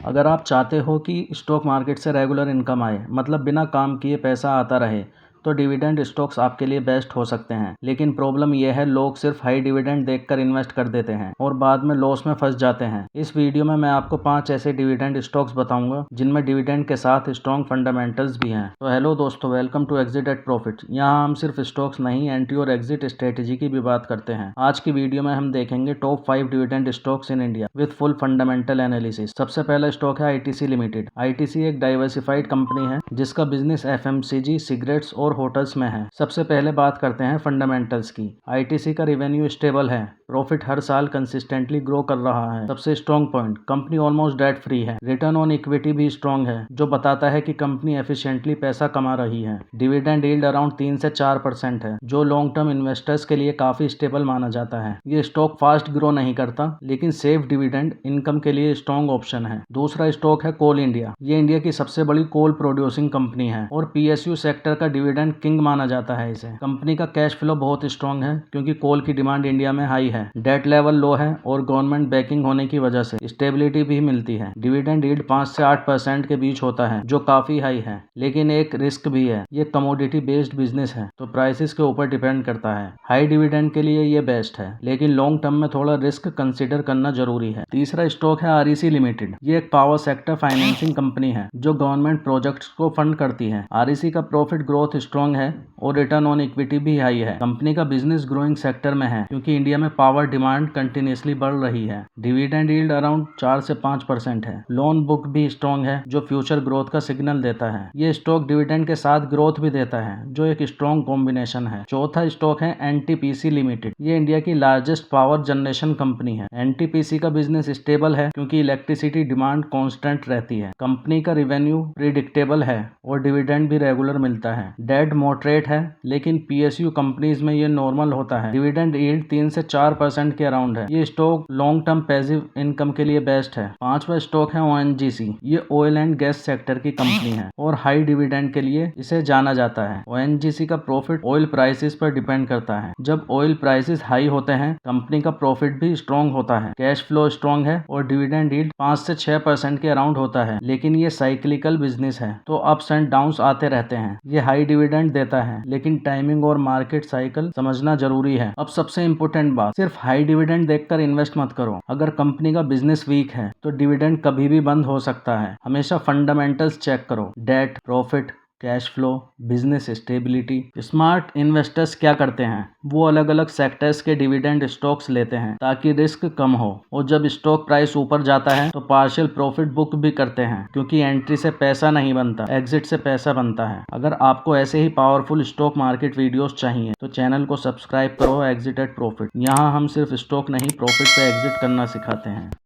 अगर आप चाहते हो कि स्टॉक मार्केट से रेगुलर इनकम आए, मतलब बिना काम किए पैसा आता रहे, तो डिविडेंड स्टॉक्स आपके लिए बेस्ट हो सकते हैं। लेकिन प्रॉब्लम यह है, लोग सिर्फ हाई डिविडेंड देखकर इन्वेस्ट कर देते हैं और बाद में लॉस में फंस जाते हैं। इस वीडियो में मैं आपको 5 ऐसे डिविडेंड स्टॉक्स बताऊंगा जिनमें डिविडेंड के साथ स्ट्रॉन्ग फंडामेंटल्स भी हैं। तो हेलो दोस्तों, welcome to exit at profit. यहाँ हम सिर्फ स्टॉक्स नहीं, एंट्री और एग्जिट स्ट्रेटेजी की भी बात करते हैं। आज की वीडियो में हम देखेंगे top 5 dividend stocks in India with full fundamental analysis. सबसे पहला स्टॉक है आईटीसी लिमिटेड। आईटीसी एक डाइवर्सिफाइड कंपनी है जिसका बिजनेस एफएमसीजी, सिगरेट्स और होटल्स में है। सबसे पहले बात करते हैं फंडामेंटल्स की। आईटीसी का रेवेन्यू स्टेबल है, प्रॉफिट हर साल कंसिस्टेंटली ग्रो कर रहा है। सबसे strong point, company almost debt free है। रिटर्न ऑन इक्विटी भी स्ट्रॉन्ग है, जो बताता है कि कंपनी एफिशिएंटली पैसा कमा रही है। डिविडेंड यील्ड अराउंड 3 से 4% है, जो लॉन्ग टर्म इन्वेस्टर्स के लिए काफी स्टेबल माना जाता है। ये स्टॉक फास्ट ग्रो नहीं करता, लेकिन सेफ डिविडेंड इनकम के लिए स्ट्रॉन्ग ऑप्शन है। दूसरा स्टॉक है कोल इंडिया। ये इंडिया की सबसे बड़ी कोल प्रोड्यूसिंग कंपनी है और पीएसयू सेक्टर का डिविडेंड किंग माना जाता है इसे। कंपनी का कैश फ्लो बहुत स्ट्रॉन्ग है क्योंकि कोल की डिमांड इंडिया में हाई है, डेट लेवल लो है और गवर्नमेंट बैकिंग होने की वजह से स्टेबिलिटी भी मिलती है। डिविडेंड यील्ड 5 से 8% के बीच होता है, जो काफी हाई है, लेकिन एक रिस्क भी है। ये कमोडिटी बेस्ड बिजनेस है, तो प्राइसेस के ऊपर डिपेंड करता है। हाई डिविडेंड के लिए ये बेस्ट है, लेकिन लॉन्ग टर्म में थोड़ा रिस्क कंसिडर करना जरूरी है। तीसरा स्टॉक है आरईसी लिमिटेड। ये एक पावर सेक्टर फाइनेंसिंग कंपनी है जो गवर्नमेंट प्रोजेक्ट्स को फंड करती है। आरईसी का प्रॉफिट ग्रोथ स्ट्रॉन्ग है और रिटर्न ऑन इक्विटी भी हाई है। कंपनी का बिजनेस ग्रोइंग सेक्टर में है क्योंकि इंडिया में पावर डिमांड कंटिन्यूसली बढ़ रही है। डिविडेंड यील्ड अराउंड 4 से 5% है। लोन बुक भी स्ट्रॉन्ग है, जो फ्यूचर ग्रोथ का सिग्नल देता है। ये स्टॉक डिविडेंड के साथ ग्रोथ भी देता है, जो एक स्ट्रॉन्ग कॉम्बिनेशन है। चौथा स्टॉक है एनटीपीसी लिमिटेड। ये इंडिया की लार्जेस्ट पावर जनरेशन कंपनी है। एनटीपीसी का बिजनेस स्टेबल है क्योंकि इलेक्ट्रिसिटी डिमांड कांस्टेंट रहती है। कंपनी का रेवेन्यू प्रिडिक्टेबल है और डिविडेंड भी रेगुलर मिलता है। डेट मॉडरेट है, लेकिन पीएसयू कंपनीज में ये नॉर्मल होता है। डिविडेंड यील्ड 3 से 4% के अराउंड है। ये stock long term passive income के लिए बेस्ट है। पांचवा स्टॉक है ओएनजीसी। ये ऑयल एंड गैस सेक्टर की कंपनी है और हाई डिविडेंड के लिए इसे जाना जाता है। ओएनजीसी का प्रॉफिट ऑयल प्राइसेस पर डिपेंड करता है। जब ऑयल प्राइसेस हाई होते हैं, कंपनी का प्रॉफिट भी स्ट्रॉन्ग होता है। कैश फ्लो स्ट्रॉन्ग है और डिविडेंड यील्ड 5 से 6% के अराउंड होता है, लेकिन ये साइक्लिकल बिजनेस है, तो अप्स एंड डाउन्स आते रहते हैं। ये हाई डिविडेंड देता है, लेकिन टाइमिंग और मार्केट साइकिल समझना जरूरी है। अब सबसे इंपॉर्टेंट बात, सिर्फ हाई डिविडेंड देखकर इन्वेस्ट मत करो। अगर कंपनी का बिजनेस वीक है तो डिविडेंड कभी भी बंद हो सकता है। हमेशा फंडामेंटल्स चेक करो, debt, profit, cash flow, business stability. Smart investors क्या करते हैं, वो अलग अलग सेक्टर्स के डिविडेंड स्टॉक्स लेते हैं ताकि रिस्क कम हो, और जब स्टॉक प्राइस ऊपर जाता है तो पार्शियल प्रॉफिट बुक भी करते हैं, क्योंकि एंट्री से पैसा नहीं बनता, एग्जिट से पैसा बनता है। अगर आपको ऐसे ही पावरफुल स्टॉक मार्केट वीडियोस चाहिए तो चैनल को सब्सक्राइब करो एग्जिट एट प्रॉफिट। यहाँ हम सिर्फ स्टॉक नहीं, प्रॉफिट पे एग्जिट करना सिखाते हैं।